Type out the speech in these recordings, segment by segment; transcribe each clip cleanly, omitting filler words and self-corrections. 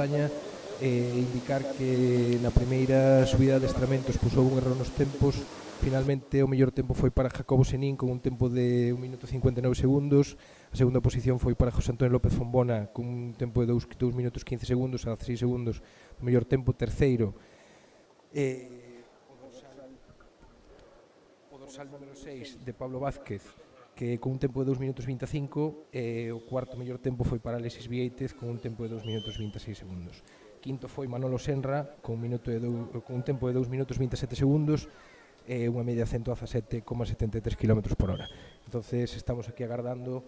España, indicar que na primeira subida de adestramentos puso un error nos tempos. Finalmente o mellor tempo foi para Jacobo Senín con un tempo de 1 minuto 59 segundos. A segunda posición foi para José Antonio López Fombona con un tempo de 2 minutos 15 segundos, a 6 segundos o mellor tempo. Terceiro, o dorsal número 6 de Pablo Vázquez, que con un tempo de 2 minutos 25. O cuarto mellor tempo foi para Alexis Viéitez con un tempo de 2 minutos 26 segundos. Quinto foi Manolo Senra con un tempo de 2 minutos 27 segundos e unha media 117,73 km por hora. Entonces estamos aquí agardando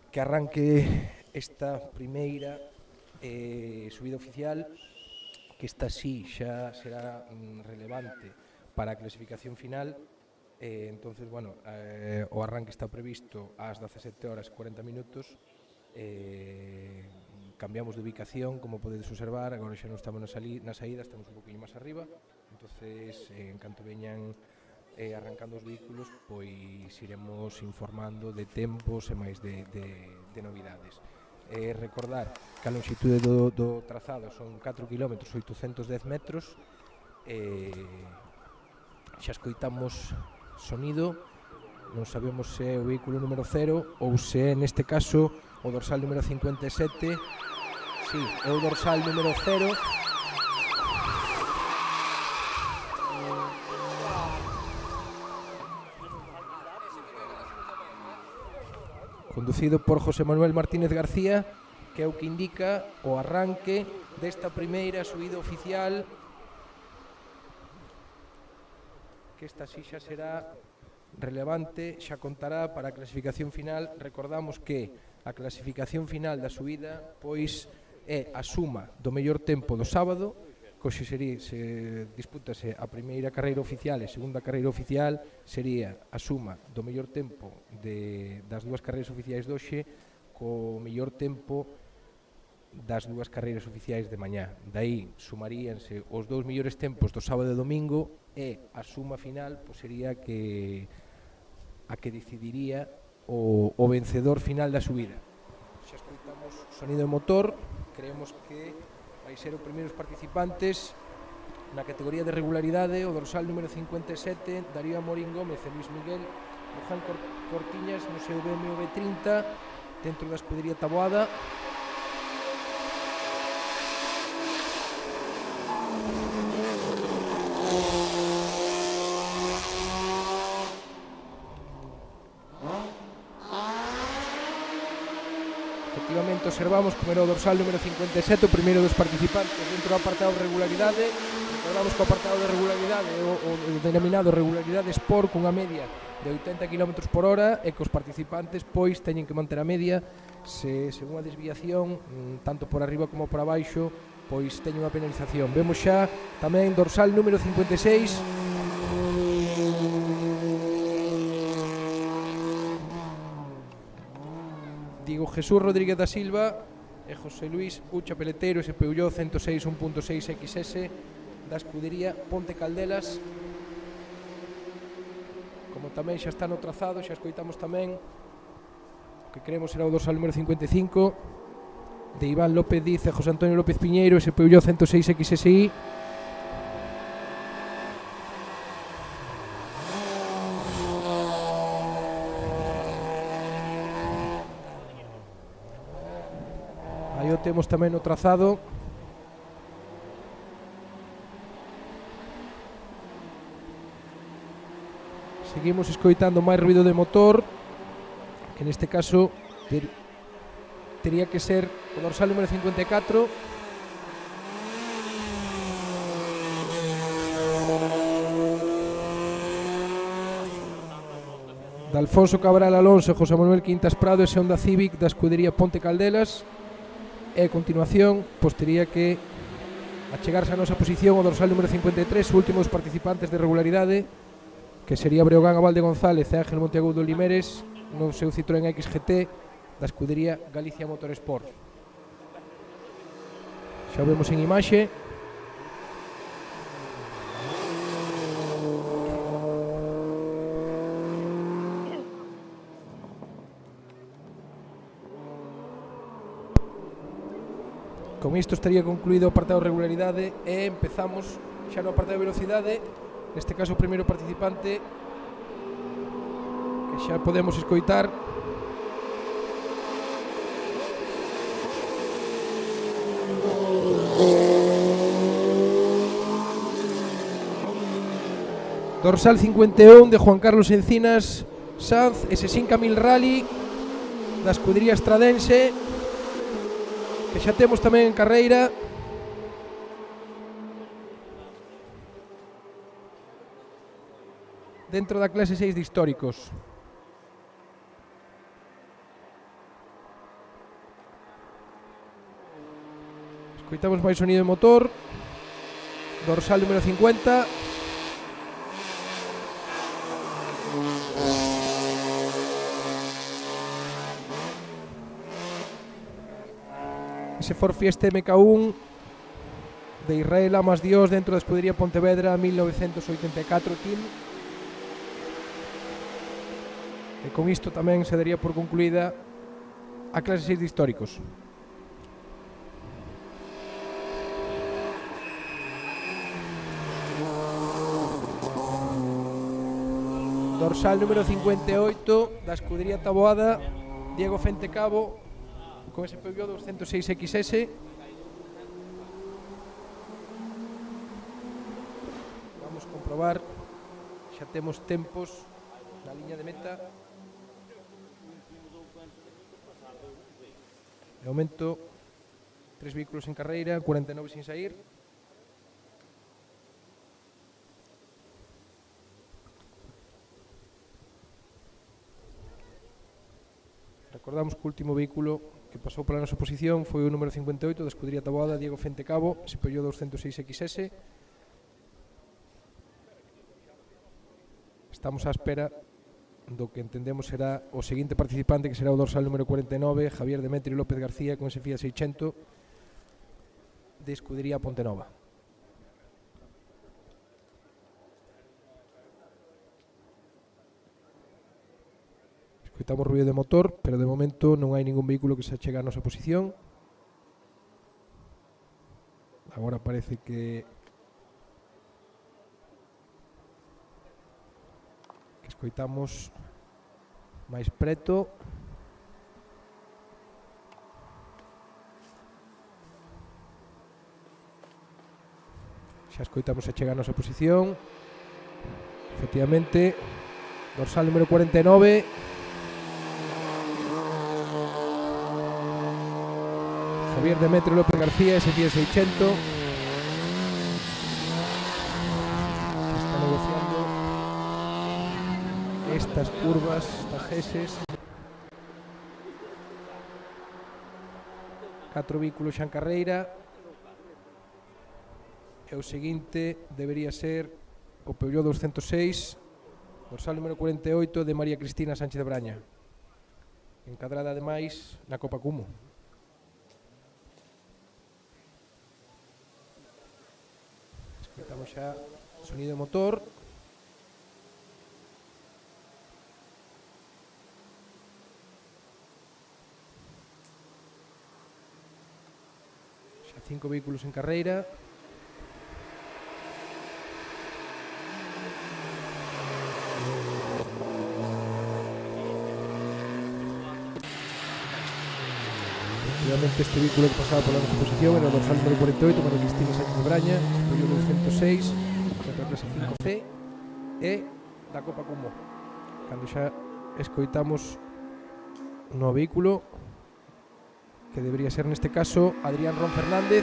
que arranque esta primeira subida oficial, que esta sí xa será relevante para a clasificación final. Entonces, bueno, o arranque está previsto ás 17 horas 40 minutos. Cambiamos de ubicación, como podedes observar. Agora xa non estamos na saída, estamos un poquinho máis arriba. Entonces, en canto veñan arrancando os vehículos, pois iremos informando de tempos e máis de novidades. Recordar que a longitude do trazado son 4 km 810 metros. Xa escoitamos sonido, non sabemos se é o vehículo número 0 ou se é, neste caso, o dorsal número 57. Sí, é o dorsal número 0. Conducido por José Manuel Martínez García, que é o que indica o arranque desta primeira subida oficial, que esta sí xa será relevante, xa contará para a clasificación final. Recordamos que a clasificación final da subida pois é a suma do mellor tempo do sábado, que hoxe se dispútase a primeira carreira oficial e a segunda carreira oficial. Sería a suma do mellor tempo das dúas carreiras oficiais de hoxe co mellor tempo das dúas carreiras oficiais de mañá. Daí sumaríanse os dous mellores tempos do sábado e domingo, e a suma final pois sería a que decidiría o vencedor final da subida. Xa escoitamos sonido de motor. Creemos que vai ser os primeiros participantes na categoría de regularidade. O dorsal número 57, Darío Amorín Gómez e Luis Miguel Luján Cortiñas no seu BMW 30 dentro da escudería Taboada. Efectivamente observamos como era o dorsal número 57, o primeiro dos participantes dentro do apartado de regularidade. Recordamos que o apartado de regularidade o denominado regularidade Sport, cunha media de 80 km por hora, e que os participantes pois teñen que manter a media. Según a desviación, tanto por arriba como por abaixo, pois teñen unha penalización. Vemos xa tamén dorsal número 56, Diego Jesús Rodríguez da Silva e José Luis Ucha Peleteiro, ese Peugeot 106 1.6 XS da escudería Ponte Caldelas. Como tamén xa está no trazado, xa escoitamos tamén o que creemos será o dorsal número 55 de Iván López Diz e José Antonio López Piñeiro, ese Peugeot 106 XSI. Aí o temos tamén no trazado. Seguimos escoitando máis ruido de motor, que neste caso tería que ser o dorsal número 54. De Alfonso Cabral Alonso e José Manuel Quintas Prado, ese Honda Civic da escudería Ponte Caldelas. E a continuación, pois tería que achegarse a nosa posición o dorsal número 53, o último dos participantes de regularidade, que sería Breogán Abalde González e Ángel Monteagudo Limeres no seu Citroën XGT da escudería Galicia Motorsport. Xa o vemos en imaxe. con isto estaría concluído o apartado de regularidade e empezamos xa no apartado de velocidade. Neste caso o primeiro participante que xa podemos escoitar. Dorsal 51 de Juan Carlos Encinas Sanz, S5 Camil Rally da escudería Estradense, que xa temos tamén en carreira. Dentro da clase 6 de históricos. Escoitamos máis sonido de motor. Dorsal número 50. Ese Ford Fiesta MK1 de Israel Amas Dios dentro da escudería Pontevedra 1984 Team. E con isto tamén se daría por concluída a clase 6 de históricos. Dorsal número 58 da escudería Taboada Diego Fente Cabo con ese Peugeot 206 XS. Vamos a comprobar, xa temos tempos na liña de meta. De momento 3 vehículos en carreira, 49 sin sair. Recordamos que o último vehículo que pasou pola nosa posición foi o número 58 da escudería Taboada Diego Fente Cabo, ese Peugeot 206 XS. Estamos á espera do que entendemos será o seguinte participante, que será o dorsal número 49, Javier Demetrio López García, con ese Fiat 600 de escudería Pontenova. Escoitamos ruido de motor, pero de momento non hai ningún vehículo que se achega a nosa posición. Agora parece que escoitamos máis preto. Xa escoitamos a chegar a nosa posición. Efectivamente, dorsal número 49. Javier Demetrio López García, ese Fiat 600. Está negociando estas curvas, estas geses. 4 vehículos xa en carreira. E o seguinte debería ser o Peugeot 206, dorsal número 48 de María Cristina Sánchez de Braña, encadrada ademais na Copa Cumo. Escoitamos xa sonido de motor. Xa 5 vehículos en carreira. Efectivamente, este vehículo que pasaba pola nosa posición era o dorsal número 48, María Cristina Sánchez de Braña, Peugeot 206, da clase 5C e da Copa Cumo. Cando xa escoitamos un novo vehículo, que debería ser neste caso Adrián Ron Fernández.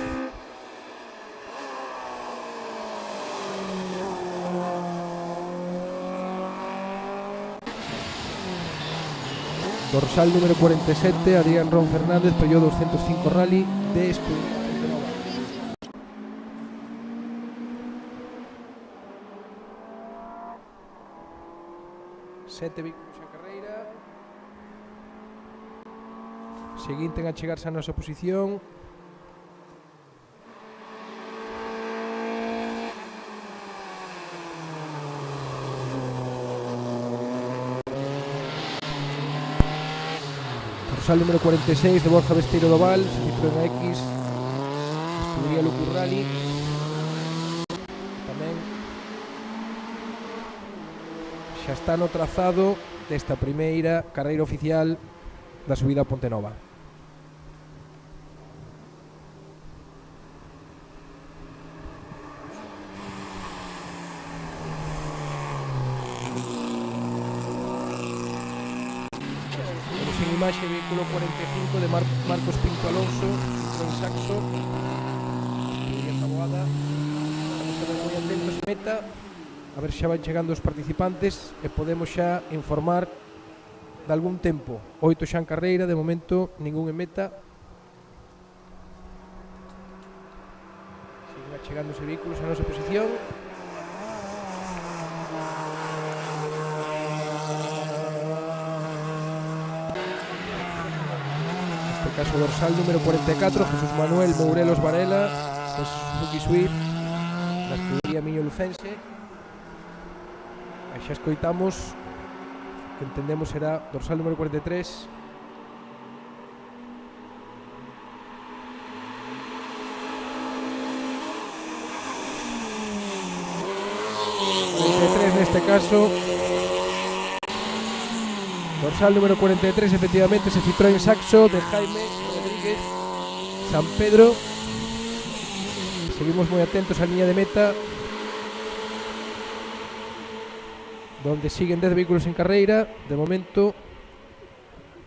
Dorsal número 47, Adrián Ron Fernández, Peugeot 205 Rally de escudería Pontenova. Sete vehículos en carreira. Seguinte en achegarse a nosa posición. Dorsal número 46 de Borja Besteiro Doval, Citroën X escudería Lucur Rally, tamén xa está no trazado desta primeira carreira oficial da subida a Ponte Nova. Temos en imaxe o vehículo 45 de Marcos Pinto Alonso con Saxo e esta boada. Estamos moi atentos a meta, a ver xa van chegando os participantes e podemos xa informar de algún tempo. 8 xa en carreira, de momento ningún en meta. Siguen achegando os vehículos a nosa posición. Neste caso dorsal número 44, Jesús Manuel Mourelos Varela, Suzuki Swift, na escudería Miño Lucense. Xa escoitamos que entendemos será dorsal número 43. Neste caso dorsal número 43, efectivamente, ese Citroën Saxo de Jaime Rodríguez San Pedro. Seguimos moi atentos á liña de meta, donde siguen 10 vehículos en carreira. De momento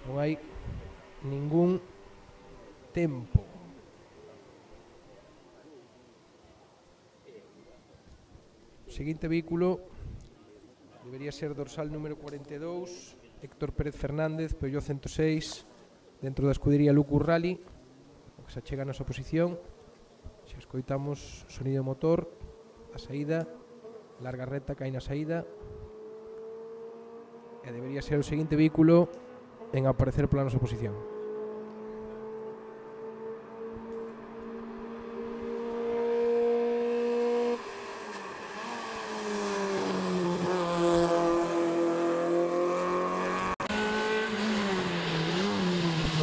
non hai ningún tempo. O seguinte vehículo debería ser dorsal número 42, Héctor Pérez Fernández, Peugeot 106, dentro da escudería Lucur Rally, que se achega a nosa posición. Xa escoitamos sonido motor, a saída, larga reta que hai na saída. E debería ser o seguinte vehículo en aparecer pola nosa posición.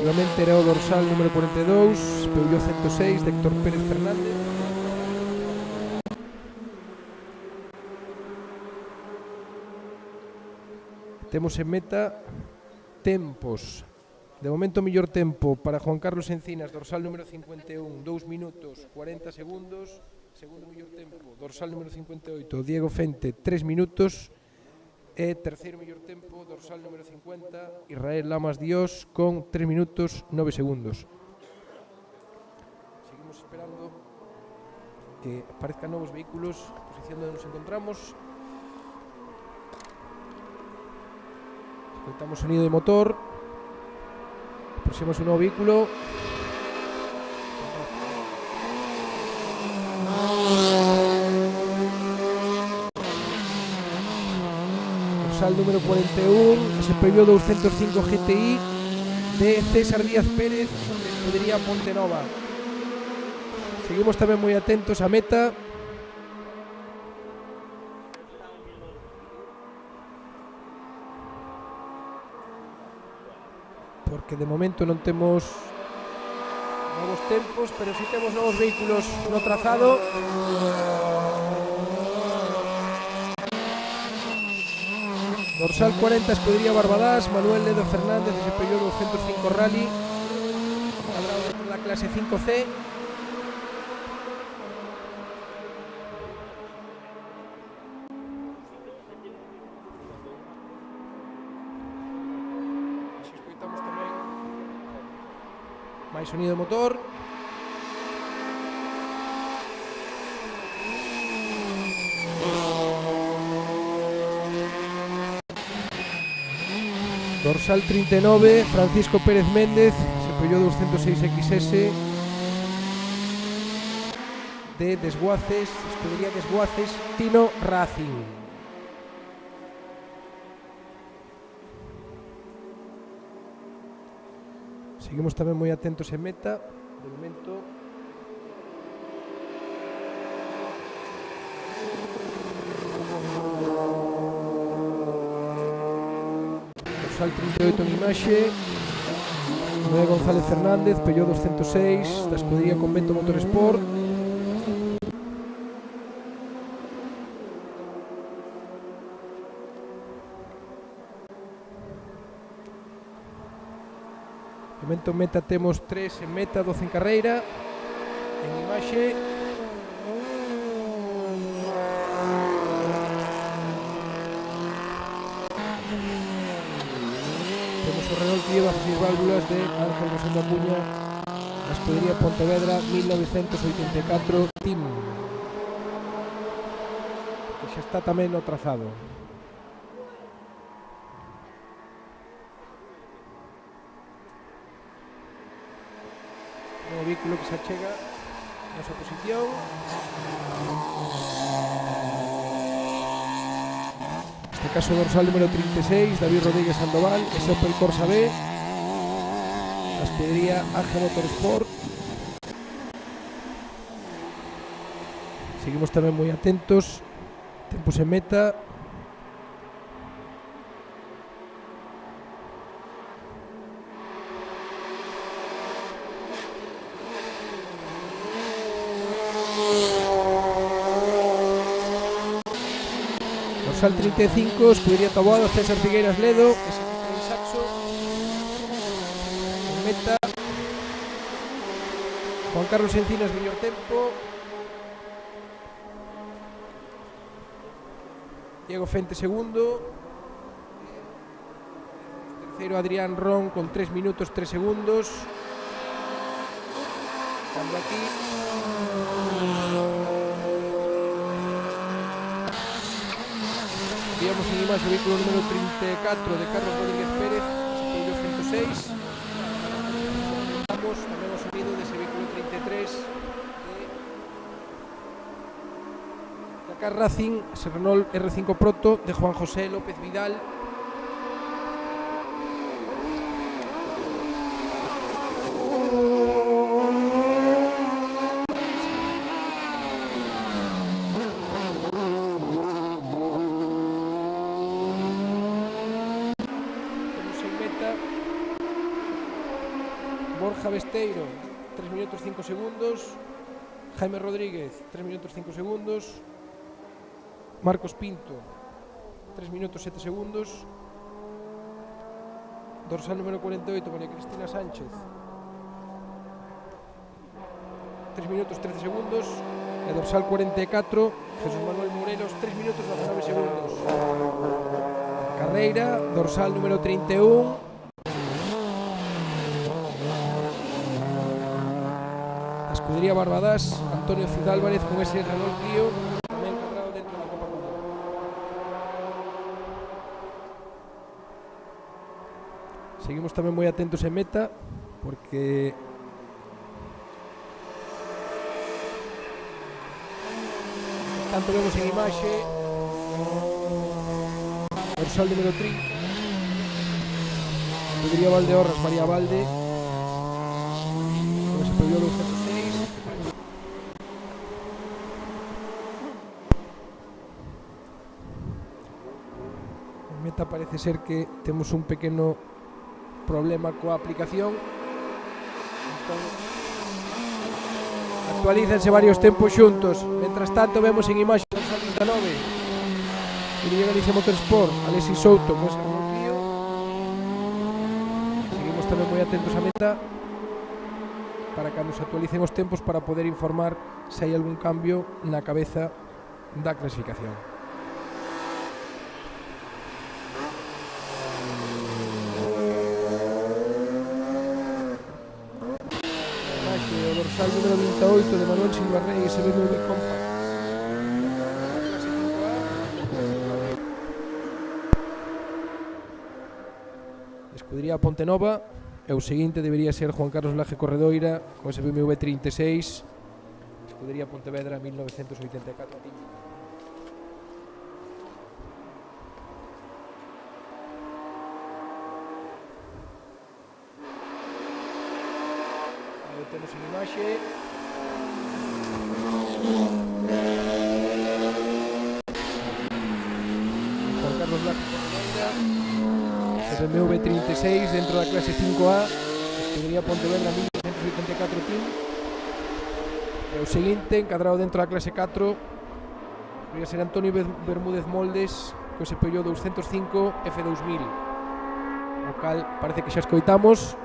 Seguramente era o dorsal número 42, Peugeot 106 de Héctor Pérez Fernández. Temos en meta tempos. De momento, mellor tempo para Juan Carlos Encinas, dorsal número 51, 2 minutos 40 segundos. Segundo mellor tempo, dorsal número 58, Diego Fente, 3 minutos. E terceiro mellor tempo, dorsal número 50, Israel Lamas Dios, con 3 minutos 9 segundos. Seguimos esperando que aparezcan novos vehículos, posición onde nos encontramos. Escoitamos sonido de motor. Aproximamos un novo vehículo. Dorsal número 41, ese Peugeot 205 GTI de César Díaz Pérez, de escudería Ponte Nova. Seguimos tamén moi atentos á meta. Porque de momento non temos novos tempos, pero si temos novos vehículos no trazado. Dorsal 40, escudería Barbadás, Manuel Ledo Fernández, ese Peugeot 205 Rally, cuadrado dentro da clase 5C. Máis sonido de motor. Dorsal 39, Francisco Pérez Méndez, se Peugeot 206 XS de Desguaces, escudería Desguaces, Tino Racing. Seguimos tamén moi atentos en meta. De momento dorsal 38 en imaxe, Noé González Fernández, Peugeot 206 da escudería Convento Motorsport. momento en meta temos 3 en meta, 12 en carreira. En imaxe temos o Renault Clio bajo 6 válvulas de Ángel Rosendo Acuña, a escudería Pontevedra 1984 Team, que xa está tamén no trazado. O vehículo que se achega na súa posición. Neste caso dorsal número 36, David Rodríguez Sandoval, ese Opel Corsa B, a escudería AG Motorsport. Seguimos tamén moi atentos, tempos en meta. Dorsal 35, escudería Taboada, César Figueiras Ledo, SC3 Saxo. En meta Juan Carlos Encinas, mellor tempo. Diego Fente segundo. Terceiro Adrián Ron con 3 minutos 3 segundos. Cando aquí víamos en imaxe o vehículo número 34 de Carlos Rodríguez Pérez, escollo 106. Vamos tamén o sonido dese vehículo 33 de Dakar Racing, ese Renault R5 Proto de Juan José López Vidal. Borja Besteiro, 3 minutos 5 segundos. Jaime Rodríguez, 3 minutos 5 segundos. Marcos Pinto, 3 minutos 7 segundos. Dorsal número 48, María Cristina Sánchez, 3 minutos 13 segundos. E dorsal 44, Jesús Manuel Morelos, 3 minutos 19 segundos. Carreira, dorsal número 31. Escudería Barbadas, Antonio Cid Álvarez con ese Renault Clio tamén encadrado dentro da Copa Cuba. Seguimos tamén moi atentos en meta porque tanto vemos en imaxe dorsal número 3, Escudería Valdeorras, María Valde con ese periodo 106. Parece ser que temos un pequeno problema coa aplicación, entón actualízanse varios tempos xuntos. Mentras tanto vemos en imaxe o dorsal 39 Unión Galicia Motorsport, Alexis Souto con ese Renault Clio. Seguimos tamén moi atentos a meta para que nos actualicen os tempos para poder informar se hai algún cambio na cabeza da clasificación. Dorsal número 28 de Manuel Silva Rey, ese BMW Compact, clase 5A. Escudería Pontenova. E o seguinte debería ser Juan Carlos Laje Corredoira con ese BMW 36, Escudería Pontevedra 1984 Team. Temos en imaxe Juan Carlos Laje Corredoira, ese BMW 36 dentro da clase 5A, Escudería Pontevedra 1984 Team. E o seguinte, encadrado dentro da clase 4, debería ser Antonio Bermúdez Moldes co ese Peugeot 205 F2000, o cal parece que xa escoitamos.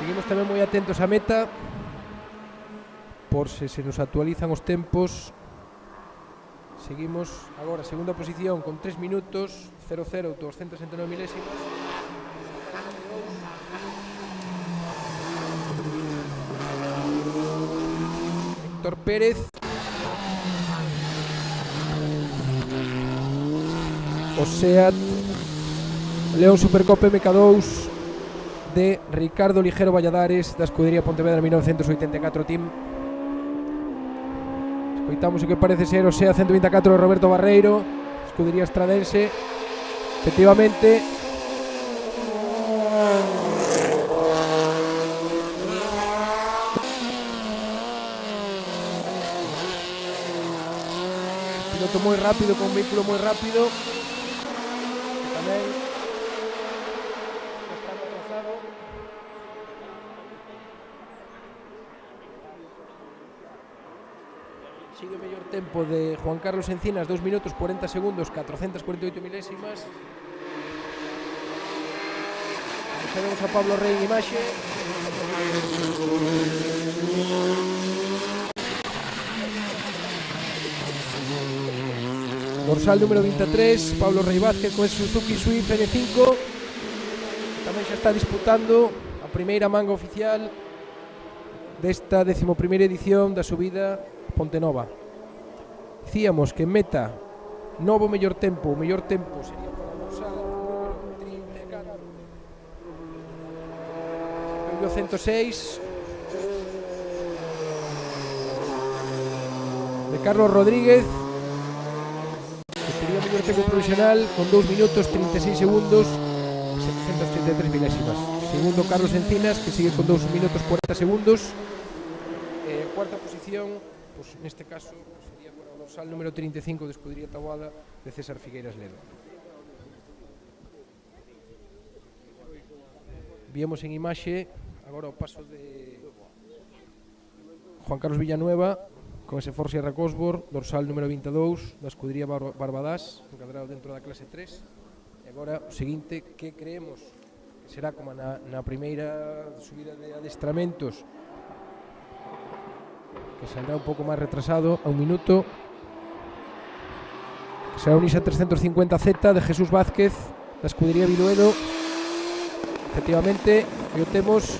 Seguimos tamén moi atentos á meta por se nos actualizan os tempos. Seguimos agora segunda posición con 3 minutos 00 269 milésimas. Héctor Pérez, o SEAT León Supercopa MK2 de Ricardo Ligero Valladares, da escudería Pontevedra 1984 Team. Escoitamos o que parece ser o SEAT 124 de Roberto Barreiro, escudería estradense. Efectivamente, piloto moi rápido, con un vehículo moi rápido, tamén está no trazado. Sigue o mellor tempo de Juan Carlos Encinas, 2 minutos 40 segundos 448 milésimas. Vemos a Pablo Rey en imaxe. Dorsal número 23, Pablo Rey Vázquez con Suzuki Swift N5. Tamén xa está disputando a primeira manga oficial desta 11ª edición da subida Pontenova. Dicíamos que en meta novo mellor tempo, o mellor tempo sería para o dorsal número 34, 106 de Carlos Rodríguez, que sería o mellor tempo provisional con 2 minutos 36 segundos 733 milésimas. Segundo Carlos Encinas, que sigue con 2 minutos 40 segundos. Cuarta posición, pues neste caso sería para o dorsal número 35 de escudería Taboada de César Figueiras Ledo. Viemos en imaxe agora o paso de Juan Carlos Villanueva con ese Ford Sierra Cosworth, dorsal número 22 da escudería Barbadás, encadrado dentro da clase 3. E agora o seguinte, que creemos que será como na primeira subida de adestramentos, que saldrá un pouco máis retrasado, a 1 minuto, que será un Nissan 350Z de Jesús Vázquez da escudería Viduedo. Efectivamente, e o temos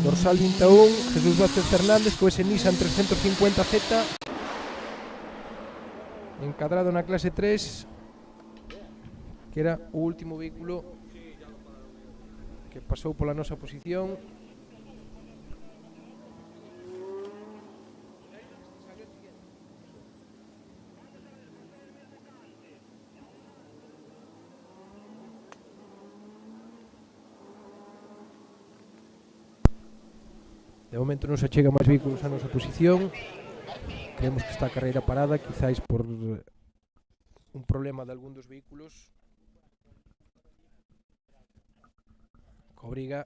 dorsal 21, Jesús Vázquez Fernández con ese Nissan 350Z encadrado na clase 3, que era o último vehículo que pasou pola nosa posición. De momento non se achega máis vehículos á nosa posición. Creemos que está a carreira parada, quizáis por un problema de algún dos vehículos que obriga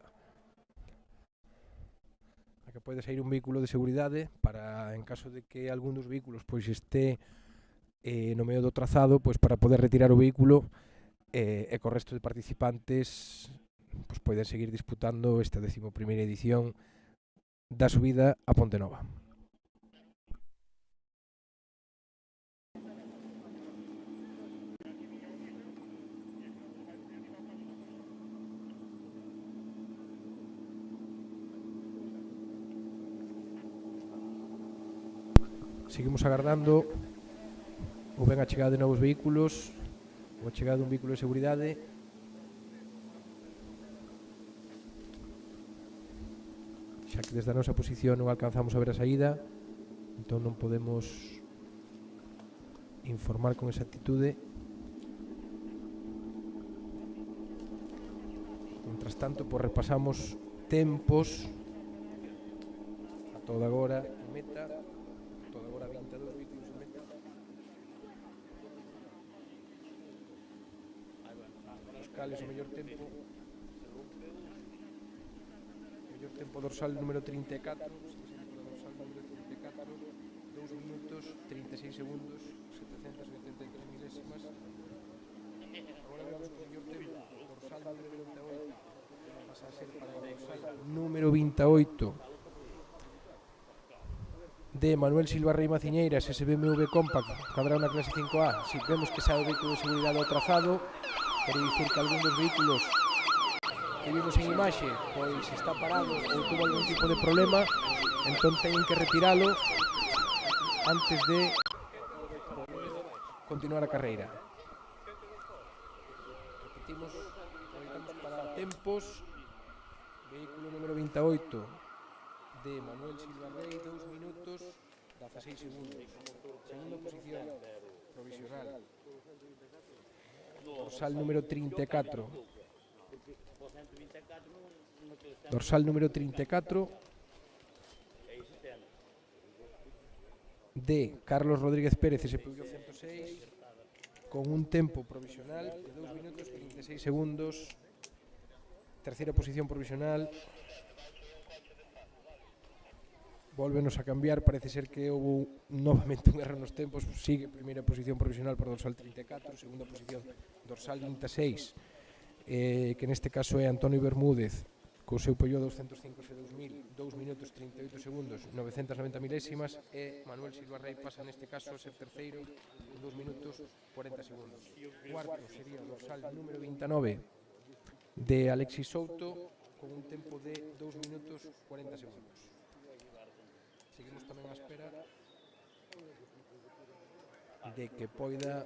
a que pode sair un vehículo de seguridade para, en caso de que algún dos vehículos pois este no medio do trazado, pois para poder retirar o vehículo e co resto de participantes pois poden seguir disputando esta 11ª edición da subida a Pontenova. Seguimos agardando ou ben a chegada de novos vehículos ou a chegada dun vehículo de seguridade. Xa que desde a nosa posición non alcanzamos a ver a saída, entón non podemos informar con exactitude. Mientras tanto, pues repasamos tempos a toda agora en meta, a toda agora 22 vehículos en meta. Os cales o mellor tempo, dorsal número 34, dorsal número 34, 2 minutos 36 segundos 700 283 milésimas. Agora vemos o mellor tempo, dorsal número 28, pasa a ser para o dorsal número 28 de Manuel Silva Rei Maciñeiras, ese BMW Compact, cadrá na clase 5A. Si vemos que sae o vehículo de seguridade ao trazado, quere dicir que algún dos vehículos que vimos en imaxe pois está parado ou tuvo algún tipo de problema, entón teñen que retiralo antes de continuar a carreira. Repetimos, aproveitamos para tempos. Vehículo número 28 de Manuel Silva Rei, 2 minutos 16 segundos. Segunda posición provisional, dorsal número 34. Dorsal número 34 de Carlos Rodríguez Pérez, ese Peugeot 106, con un tempo provisional de 2 minutos 36 segundos. Terceira posición provisional. Volvenos a cambiar, parece ser que houve novamente un erro nos tempos. Sigue primeira posición provisional para dorsal 34, segunda posición dorsal 26, que neste caso é Antonio Bermúdez co seu Peugeot 205 F2000, 2 minutos 38 segundos 990 milésimas, e Manuel Silva Rei pasa neste caso a ser terceiro con 2 minutos 40 segundos. Cuarto sería o dorsal número 29 de Alexis Souto con un tempo de 2 minutos 40 segundos. Seguimos tamén á espera de que poida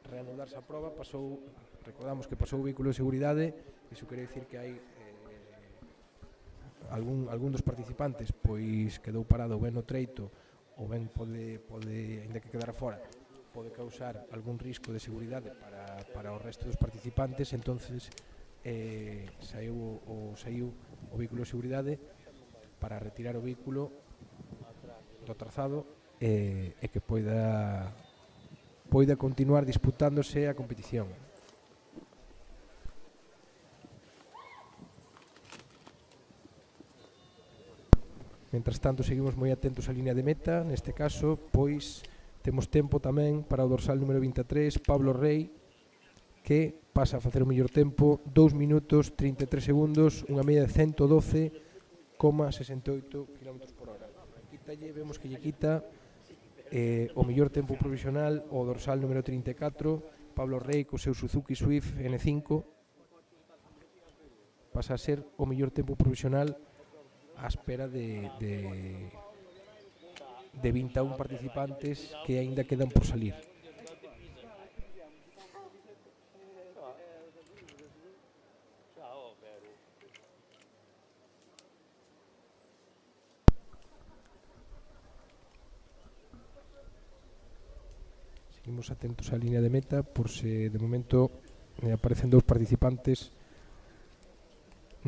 reanudarse a proba. Recordamos que pasou o vehículo de seguridade, iso quere dicir que hai algún dos participantes pois quedou parado ben no treito, ou ben pode ainda que quedara fora, pode causar algún risco de seguridade para o resto dos participantes. Entonces saiu o vehículo de seguridade para retirar o vehículo do trazado e que poida continuar disputándose a competición. Mentras tanto, seguimos moi atentos á línea de meta. Neste caso, pois, temos tempo tamén para o dorsal número 23, Pablo Rei, que pasa a facer o mellor tempo, 2 minutos 33 segundos, unha media de 112,68 km/h. Vemos que lle quita o mellor tempo provisional o dorsal número 34, Pablo Rei co seu Suzuki Swift N5, pasa a ser o mellor tempo provisional á espera de 21 participantes que aínda quedan por salir. Seguimos atentos á línea de meta por se de momento aparecen dous participantes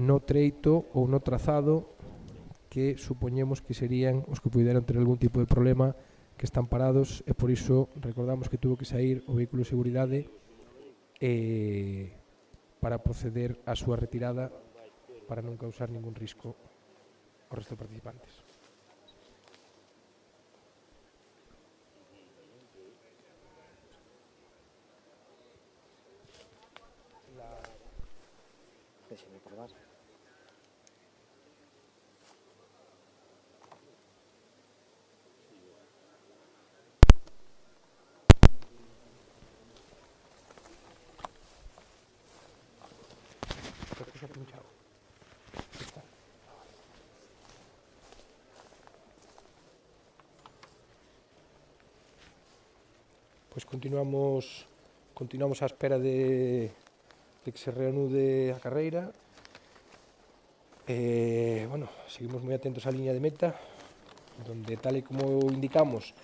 no treito ou no trazado que supoñemos que serían os que puderan ter algún tipo de problema, que están parados, e por iso recordamos que tuvo que sair o vehículo de seguridade para proceder á súa retirada para non causar ningún risco ao resto de participantes. Déxeme probar. Creo que se ha pinchado. Está. Pois continuamos á espera de que se reanude a carreira. Bueno, seguimos moi atentos á liña de meta, donde, tal e como indicamos,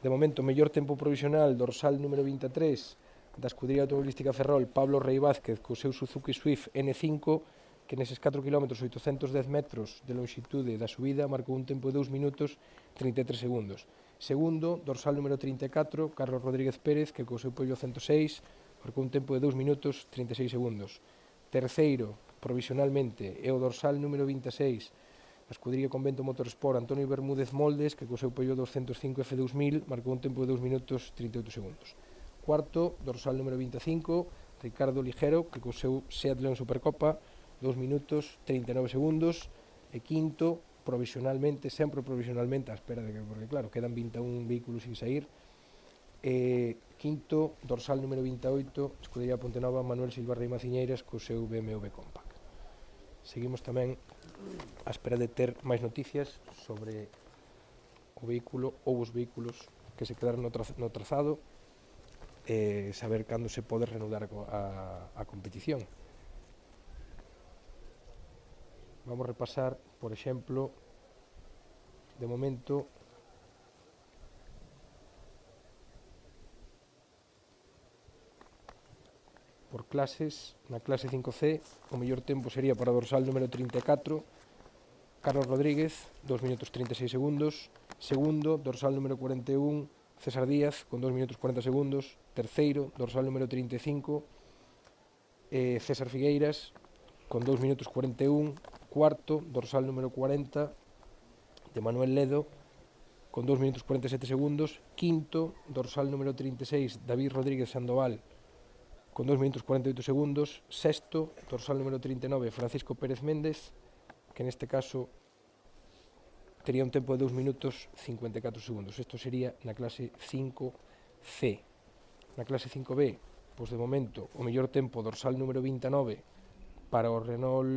de momento, mellor tempo provisional, dorsal número 23 da Escudería Automobilística Ferrol, Pablo Rei Vázquez, co seu Suzuki Swift N5, que neses 4 km 810 metros de longitude da subida marcou un tempo de 2 minutos 33 segundos. Segundo, dorsal número 34, Carlos Rodríguez Pérez, que co seu Peugeot 106 marcou un tempo de 2 minutos 36 segundos. Terceiro, provisionalmente, é o dorsal número 26 A escudería Convento Motorsport Antonio Bermúdez Moldes, que co seu Peugeot 205 F2000 marcou un tempo de 2 minutos 38 segundos. Cuarto, dorsal número 25, Ricardo Ligero, que co seu Seat León Supercopa 2 minutos 39 segundos. E quinto, provisionalmente, sempre provisionalmente, á espera de que, porque claro, quedan 21 vehículos sin sair, quinto, dorsal número 28, escudería Pontenova Manuel Silva Rei Maciñeiras co seu BMW Compact. Seguimos tamén á espera de ter máis noticias sobre o vehículo ou os vehículos que se quedaron no trazado, saber cando se pode reanudar a competición. Vamos a repasar, por exemplo, de momento, por clases. Na clase 5C o mellor tempo sería para o dorsal número 34, Carlos Rodríguez, 2 minutos 36 segundos. Segundo, dorsal número 41, César Díaz, con 2 minutos 40 segundos. Terceiro, dorsal número 35, César Figueiras, con 2 minutos 41. Cuarto, dorsal número 40, de Manuel Ledo, con 2 minutos 47 segundos. Quinto, dorsal número 36, David Rodríguez Sandoval, con 2 minutos 48 segundos. Sexto, dorsal número 39, Francisco Pérez Méndez, que neste caso tería un tempo de 2 minutos 54 segundos. Isto sería na clase 5C. Na clase 5B, pois de momento, o mellor tempo dorsal número 29 para o Renault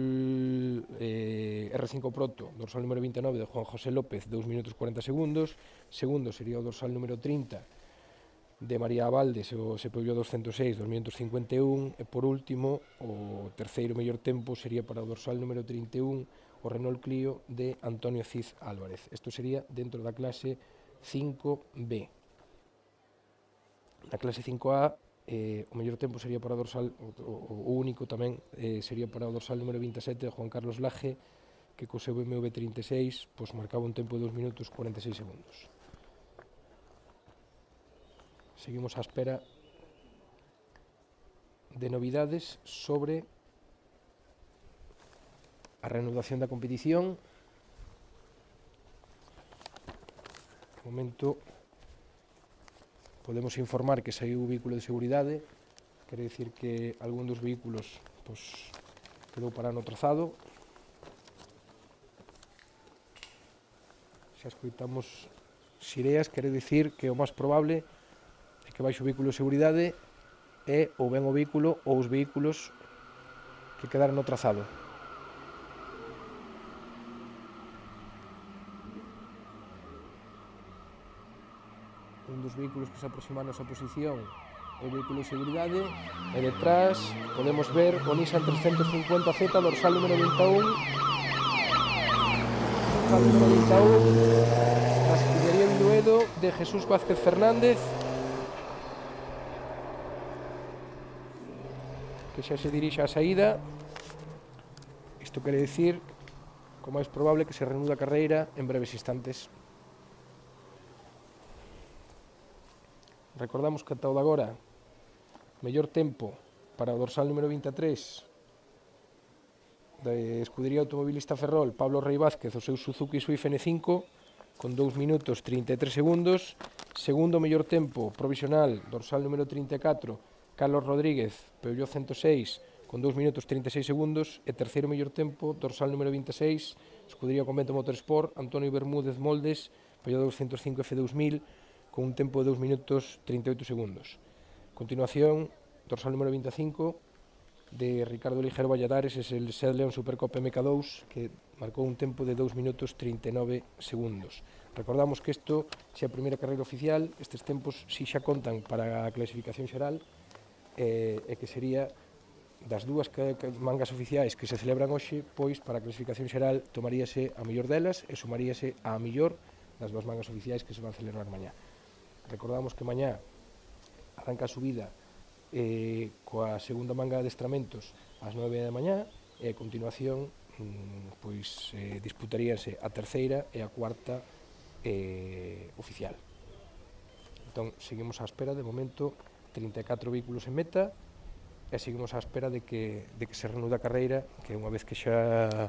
R5 Proto, dorsal número 29 de Juan José López, 2 minutos 40 segundos. Segundo sería o dorsal número 30 de María Valdes, o se Peugeot 206, 2 minutos 51. E por último, o terceiro mellor tempo sería para o dorsal número 31, o Renault Clio de Antonio Cid Álvarez. Isto sería dentro da clase 5B. Na clase 5A, o mellor tempo sería para o dorsal, o único tamén, sería para o dorsal número 27 de Juan Carlos Laje, que co seu BMW 36 pois marcaba un tempo de 2 minutos 46 segundos. Seguimos á espera de novidades sobre a reanudación da competición. De momento podemos informar que saiu o vehículo de seguridade, quere dicir que algún dos vehículos pois, quedou parado no trazado. Se escoitamos sireas, quere dicir que o máis probable é que baixe o vehículo de seguridade e ou ben o vehículo ou os vehículos que quedaron no trazado. Un dos vehículos que se aproxima a nosa posición é o vehículo de seguridade e detrás podemos ver o Nissan 350Z dorsal número 21, dorsal número 21 da escudería Viduedo de Jesús Vázquez Fernández, que xa se dirixe á saída. Isto quere dicir que o máis probable que se reanude a carreira en breves instantes. Recordamos que ata o de agora, mellor tempo para o dorsal número 23 da escudería automobilista Ferrol, Pablo Rey Vázquez, o seu Suzuki Swift N5, con 2 minutos 33 segundos. Segundo mellor tempo provisional, dorsal número 34, Carlos Rodríguez, Peugeot 106, con 2 minutos 36 segundos. E terceiro mellor tempo, dorsal número 26, escudería Convento Motorsport, Antonio Bermúdez Moldes, Peugeot 205 F2000, con un tempo de 2 minutos 38 segundos. A continuación, dorsal número 25 de Ricardo Ligero Valladares, es el Seat León Supercopa MK2, que marcou un tempo de 2 minutos 39 segundos. Recordamos que isto xa é a primeira carreira oficial, estes tempos si xa contan para a clasificación xeral, e que sería das dúas mangas oficiais que se celebran hoxe, pois para a clasificación xeral tomaríase a mellor delas e sumaríase a mellor das dúas mangas oficiais que se van celebrar mañá. Recordamos que mañá arranca a subida coa segunda manga de adestramentos ás 9 da mañá e a continuación pois disputaríase a terceira e a cuarta oficial. Entón, seguimos á espera, de momento 34 vehículos en meta e seguimos á espera de que se reanude a carreira, que unha vez que xa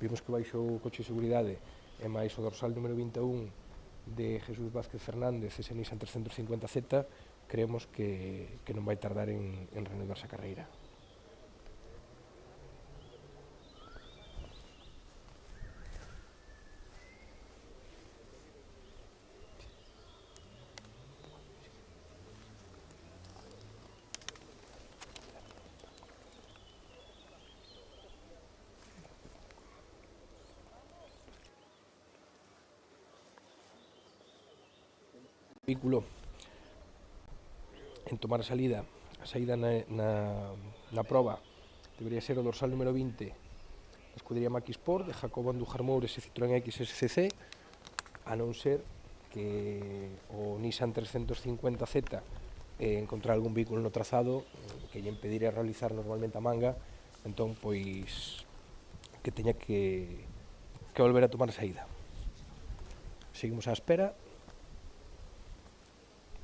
vimos que baixou o coche de seguridade e máis o dorsal número 21 de Jesús Vázquez Fernández, ese Nissan 350Z, creemos que non vai tardar en reanudarse a carreira. Vehículo en tomar a saída na proba debería ser o dorsal número 20 da escudería Maki Sport de Jacobo Andújar Moures e Citroën X SCC, a non ser que o Nissan 350Z encontrar algún vehículo no trazado que lle impediría realizar normalmente a manga, entón pois que teña que volver a tomar a saída. Seguimos á espera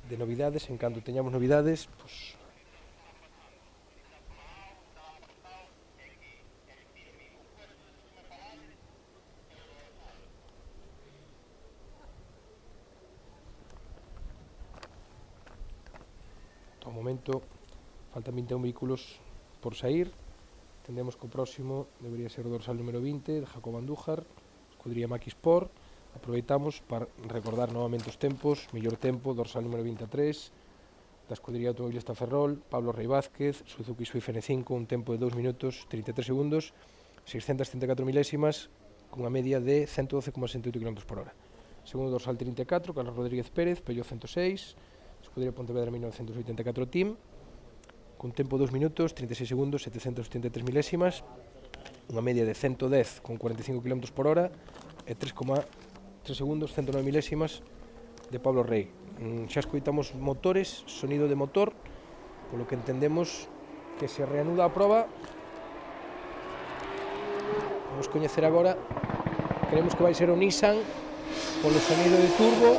de novidades. En canto teñamos novidades, pues ao momento faltan 21 vehículos por sair. Entendemos que o próximo debería ser o dorsal número 20 de Jacobo Andújar, escudería Maki Sport. Aproveitamos para recordar novamente os tempos. Mellor tempo, dorsal número 23 da escudería automobilista Ferrol, Pablo Rey Vázquez, Suzuki Swift N5, un tempo de 2 minutos 33 segundos, 634 milésimas, cunha media de 112,68 km/h. Segundo, dorsal 34, Carlos Rodríguez Pérez, Peugeot 106, escudería Pontevedra 1984 Team, cun tempo de 2 minutos 36 segundos 783 milésimas, unha media de 110,45 km/h e 3,3 segundos 109 milésimas de Pablo Rey. Xa escoitamos motores, sonido de motor, polo que entendemos que se reanuda a proba. Vamos coñecer agora, creemos que vai ser o Nissan polo sonido de turbo.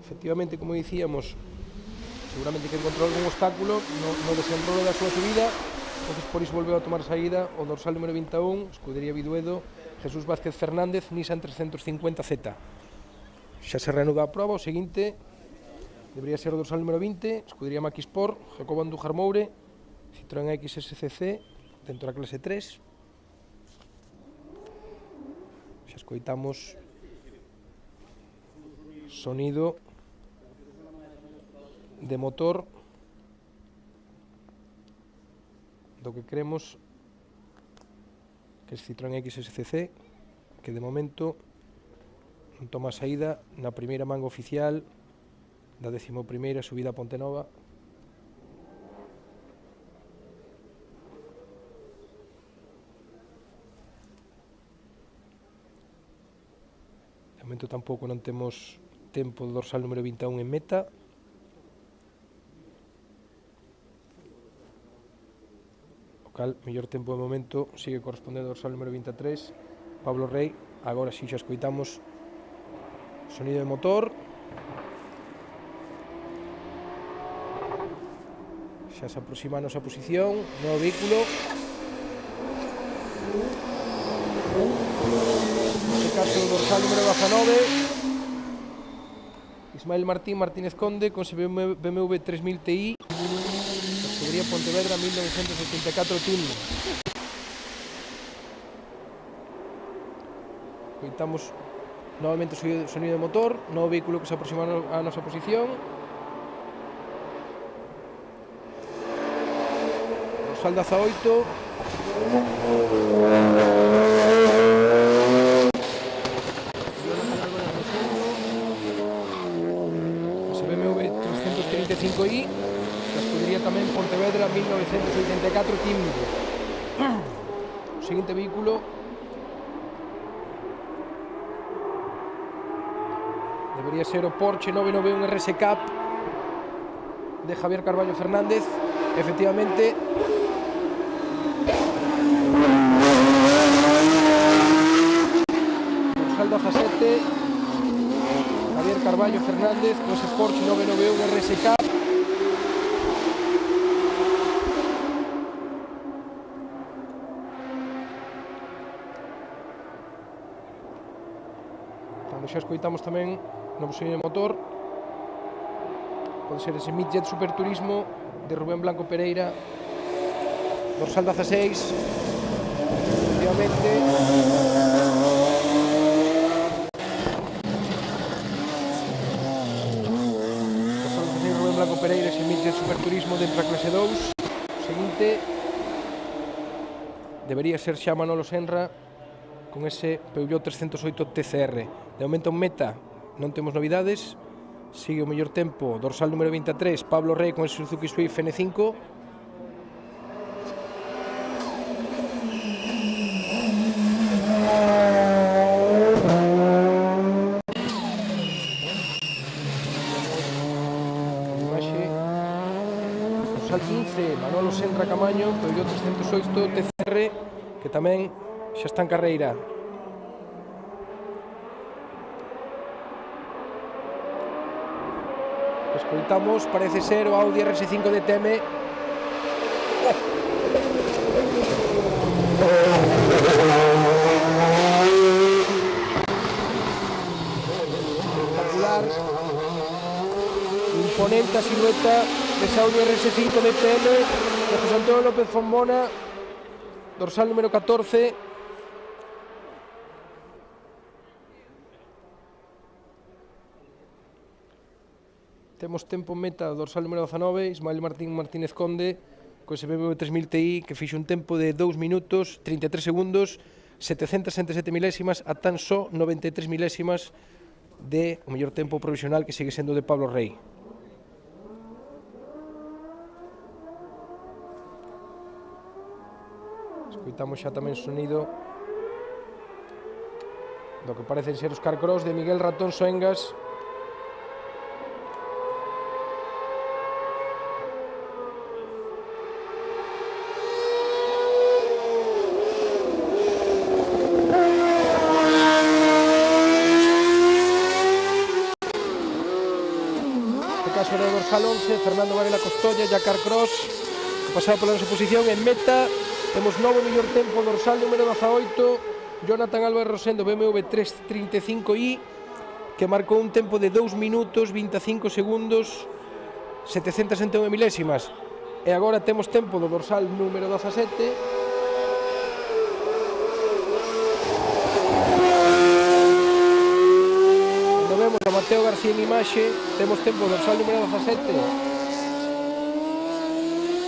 Efectivamente, como dicíamos, seguramente que encontrou algún obstáculo no desenrolo da súa subida, entonces por iso volveu a tomar saída o dorsal número 21, escudería Biduedo, Jesús Vázquez Fernández, Nissan 350Z. Xa se reanuda a proba, o seguinte debería ser o dorsal número 20, escudería Maki Sport, Jacobo Andújar Moure, Citroën X SCC, dentro da clase 3. Xa escoitamos sonido de motor do que creemos que é Citroën X SCC, que de momento non toma saída na primeira manga oficial da 11ª subida a Pontenova. De momento tampouco non temos tempo do dorsal número 21 en meta. Mellor tempo de momento sigue correspondendo ao dorsal número 23, Pablo Rey. Agora si xa escoitamos sonido de motor, xa se aproxima a nosa posición, novo vehículo, neste caso o dorsal número 19, Ismael Martín Martínez Conde con BMW 3000 Ti, escudería Pontevedra 1984 Team. Coitamos novamente o sonido de motor, novo vehículo que se aproxima a nosa posición. Dorsal 18. BMW 335i. Escudería tamén Pontevedra 1984 Team. O seguinte vehículo debería ser o Porsche 991 RS Cup de Javier Carballo Fernández. Efectivamente, dorsal 17, Javier Carballo Fernández con ese Porsche 991 RSK. Cando xa escoitamos tamén novo sonido de motor, pode ser ese Midjet Superturismo de Rubén Blanco Pereira, dorsal 16, efectivamente. Dorsal 16 Rubén Blanco Pereira, ese Midjet Superturismo dentro da clase 2. O seguinte debería ser xa Manolo Senra con ese Peugeot 308 TCR. De momento en meta non temos novidades. Sigue o mellor tempo, dorsal número 23, Pablo Rey con el Suzuki Swift N5. Dorsal 15, Manolo Senra Camaño, Peugeot 308 TCR, que tamén xa está en carreira. Escoitamos, parece ser o Audi RS5 DTM. Espectacular, imponente a silueta dese Audi RS5 DTM de José Antonio López Fombona, dorsal número 14. Temos tempo en meta, dorsal número 19, Ismael Martínez Conde, co ese BMW 3000 Ti, que fixe un tempo de 2 minutos, 33 segundos, 767 milésimas, a tan só 93 milésimas de o mellor tempo provisional, que sigue sendo de Pablo Rey. Escoitamos xa tamén sonido do que parecen ser os Carcross de Miguel Ratón Soengas. Era o dorsal 11, Fernando Varela Costolla, Jacar Cross, que pasaba pola nosa posición. En meta temos novo mellor tempo, dorsal número 18, Jonathan Álvarez Rosendo, BMW 335i, que marcou un tempo de 2 minutos 25 segundos, 761 milésimas. E agora temos tempo do dorsal número 17, Mateo García en imaxe. Temos tempo dorsal número 17,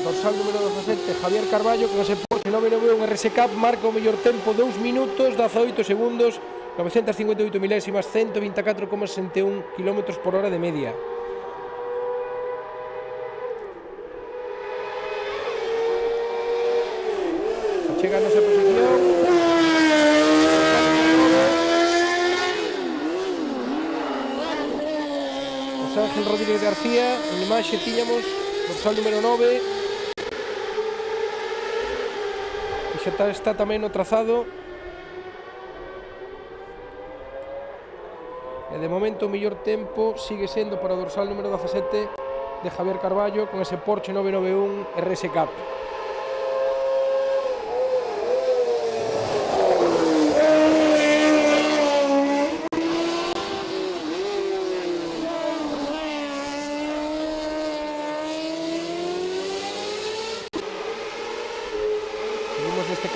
dorsal número 17, Javier Carballo con ese Porsche 991 RSK, marca o mellor tempo, 2 minutos 18 segundos, 958 milésimas, 124,61 km/h de media. Chega a nosa posición. Ángel Rodríguez García, en imaxe tiñamos dorsal número 9, que xa está tamén no trazado. E de momento o mellor tempo sigue sendo para o dorsal número 17 de Javier Carballo con ese Porsche 991 RSK.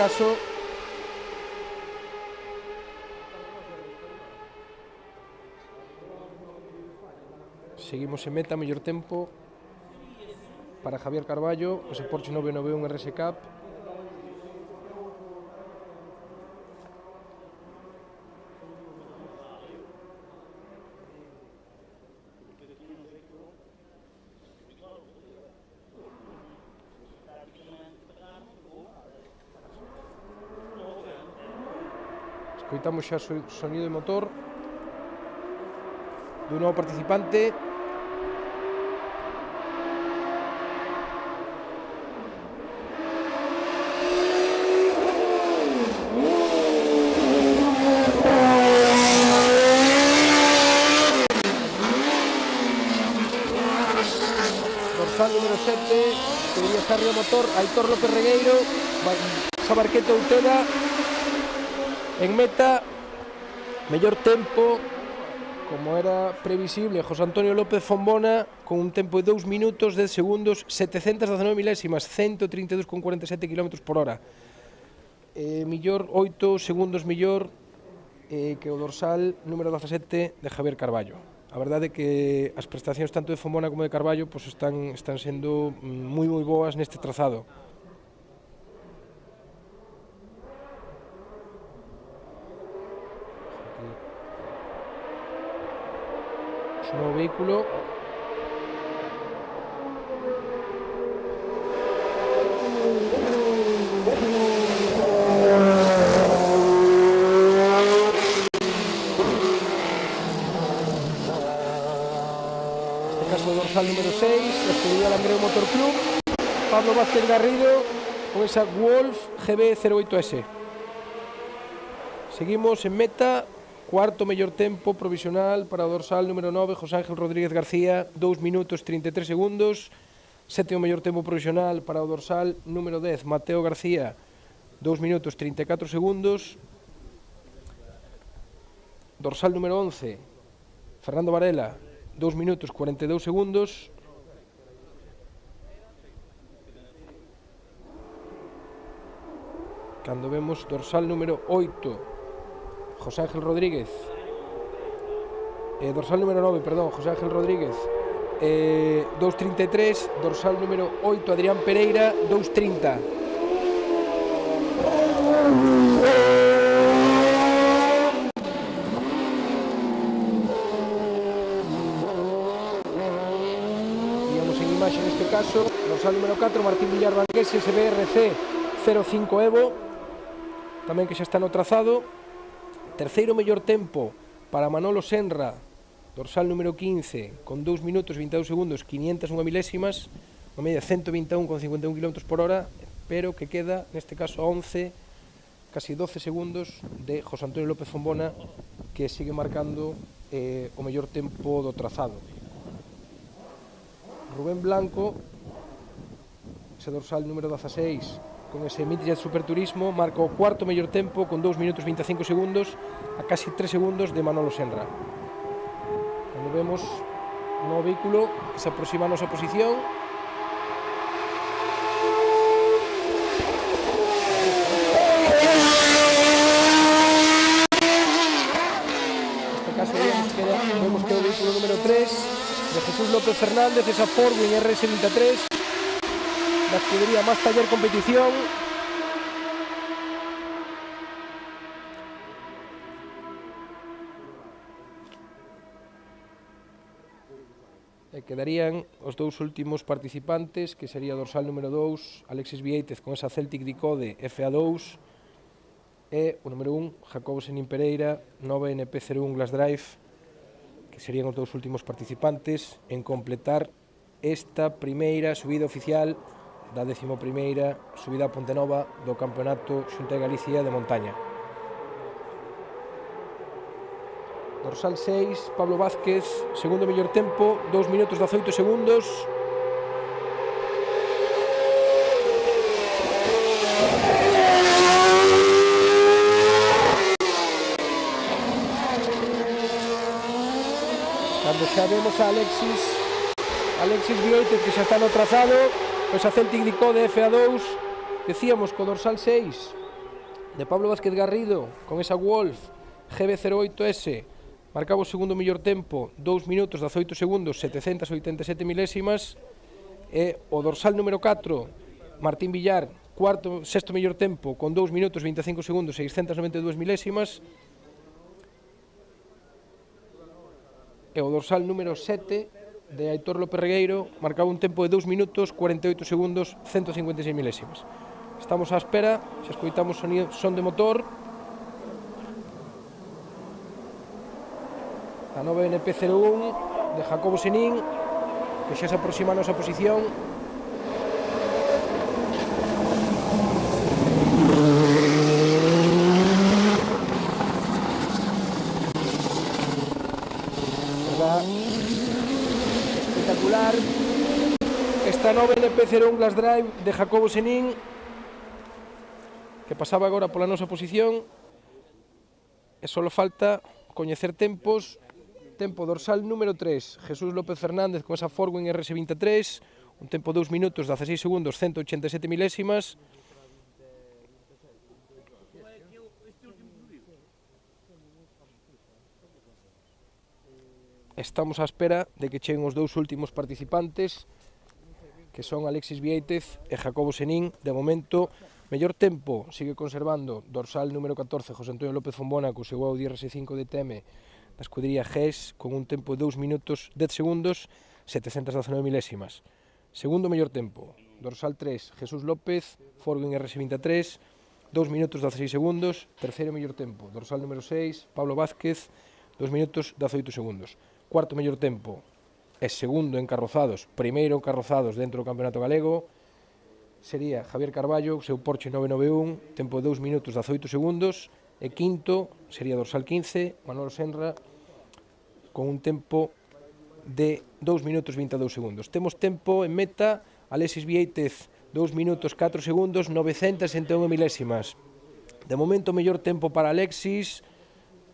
Caso seguimos en meta, mellor tempo para Javier Carballo, ese Porsche 991 RSK. Escoitamos xa o sonido de motor dun novo participante. dorsal número 7, debería estar arriba motor, Aitor López Regueiro, Sabarquete Outeda, en meta, mellor tempo, como era previsible, José Antonio López Fombona, con un tempo de 2 minutos, 10 segundos, 719 milésimas, 132,47 km por hora. Millor, 8 segundos millor que o dorsal número 17 de Javier Carballo. A verdade é que as prestacións tanto de Fombona como de Carballo pues están sendo moi boas neste trazado. Nuevo vehículo. En este caso dorsal número 6, la escudería Langreo Motor Club, Pablo Vázquez Garrido con esa Wolf GB08S. Seguimos en meta. Cuarto mellor tempo provisional para o dorsal número 9, José Ángel Rodríguez García, 2 minutos 33 segundos. Sétimo mellor tempo provisional para o dorsal número 10, Mateo García, 2 minutos 34 segundos. Dorsal número 11, Fernando Varela, 2 minutos 42 segundos. Cando vemos dorsal número 8, José Ángel Rodríguez, dorsal número 9, perdón, José Ángel Rodríguez, 2.33, dorsal número 8, Adrián Pereira, 2.30. Digamos en imagen en este caso, dorsal número 4, Martín Villar Vangués, SBRC 05 Evo, tamén que xa está no trazado. Terceiro mellor tempo para Manolo Senra, dorsal número 15, con 2 minutos 22 segundos, 501 milésimas, unha media 121,51 km por hora, pero que queda, neste caso, a 11, casi 12 segundos de José Antonio López Fombona, que sigue marcando o mellor tempo do trazado. Rubén Blanco, ese dorsal número 16, con ese Midjet Superturismo, marca o cuarto mellor tempo con 2 minutos 25 segundos a casi 3 segundos de Manolo Senra. Cando vemos un novo vehículo que se aproxima a nosa posición, neste caso vemos que é o vehículo número 3 de Jesús López Fernández, esa Ford Wing RS23, la escudería Más Taller Competición. E quedarían os dous últimos participantes, que sería dorsal número 2, Alexis Vieitez con esa Celtic Dicode FA2, e o número 1, Jacobo Senín Pereira, 9NP01 Glass Drive, que serían os dous últimos participantes en completar esta primeira subida oficial da 11ª subida a Pontenova do Campeonato Xunta de Galicia de Montaña. Dorsal 6, Pablo Vázquez, segundo mellor tempo, 2 minutos 18 segundos. Cando xa vemos a Alexis Vieitez, que xa está no trazado, pois a Celtic Dicode FA2, decíamos co dorsal 6 de Pablo Vázquez Garrido, con esa Wolf GB08S, marcaba o segundo mellor tempo, 2 minutos 18 segundos, 787 milésimas, e o dorsal número 4, Martín Villar, sexto mellor tempo, con 2 minutos 25 segundos, 692 milésimas, e o dorsal número 7, de Aitor López Regueiro, marcaba un tempo de 2 minutos 48 segundos 156 milésimas. Estamos á espera, se escoitamos son de motor, a 9NP01 de Jacobo Senín, que xa se aproxima a nosa posición. Espectacular esta nova NP01 Glass Drive de Jacobo Senín, que pasaba agora pola nosa posición, e só falta coñecer tempos. Tempo dorsal número 3, Jesús López Fernández con esa Forwing RS23, un tempo 2 minutos 16 segundos 187 milésimas. Estamos á espera de que cheguen os dous últimos participantes, que son Alexis Viéitez e Jacobo Senín. De momento, mellor tempo sigue conservando dorsal número 14, José Antonio López Fombona, co seu Audi RS5 DTM da escudería GES, con un tempo de 2 minutos 10 segundos 719 milésimas. Segundo mellor tempo, dorsal 3, Jesús López, Forwing RS23, 2 minutos 16 segundos. Terceiro mellor tempo, dorsal número 6, Pablo Vázquez, 2 minutos 18 segundos. Cuarto mellor tempo e segundo en carrozados, primeiro en carrozados dentro do Campeonato Galego, sería Javier Carballo, seu Porsche 991, tempo de 2 minutos 18 segundos, e quinto sería dorsal 15, Manolo Senra, con un tempo de 2 minutos 22 segundos. Temos tempo en meta, Alexis Viéitez, 2 minutos 4 segundos, 961 milésimas. De momento, mellor tempo para Alexis,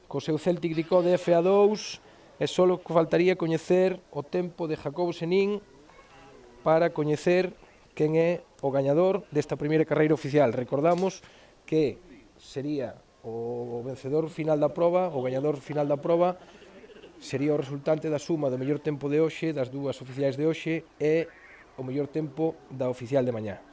co seu Celtic Decode FA2, e só faltaría coñecer o tempo de Jacobo Senín para coñecer quen é o gañador desta primeira carreira oficial. Recordamos que sería o vencedor final da proba, o gañador final da proba, sería o resultante da suma do mellor tempo de hoxe, das dúas oficiais de hoxe, e o mellor tempo da oficial de mañá.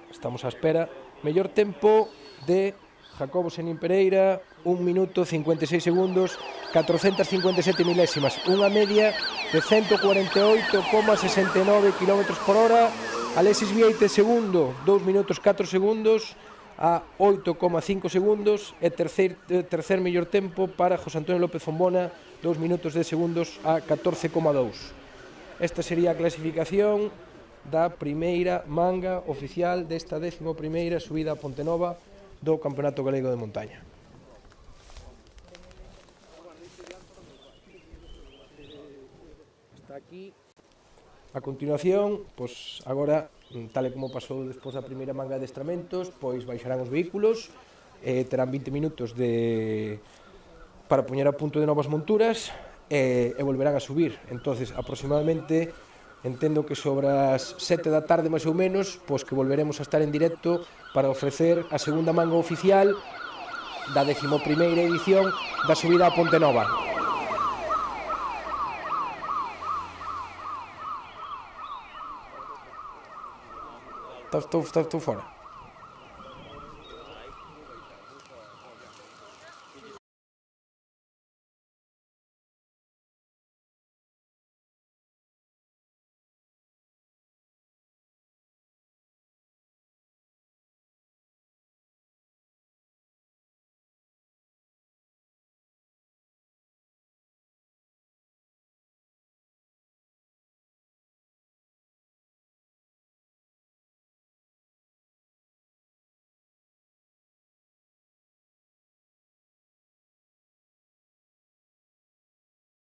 Estamos á espera. Mellor tempo de Jacobo Senín Pereira, 1 minuto 56 segundos, 457 milésimas, unha media de 148,69 km por hora. Alexis Viéitez segundo, 2 minutos 4 segundos a 8,5 segundos, e tercer mellor tempo para José Antonio López Fombona, 2 minutos 10 segundos a 14,2. Esta sería a clasificación da primeira manga oficial desta 11ª subida a Pontenova do Campeonato Galego de Montaña. Está aquí. A continuación, pois agora, tal e como pasou despois da primeira manga de adestramentos, pois baixarán os vehículos, terán 20 minutos para poñer a punto de novas monturas e volverán a subir. Entonces, aproximadamente, entendo que sobre as 7 da tarde, máis ou menos, pois que volveremos a estar en directo para ofrecer a segunda manga oficial da 11ª edición da subida a Pontenova. Estou fora.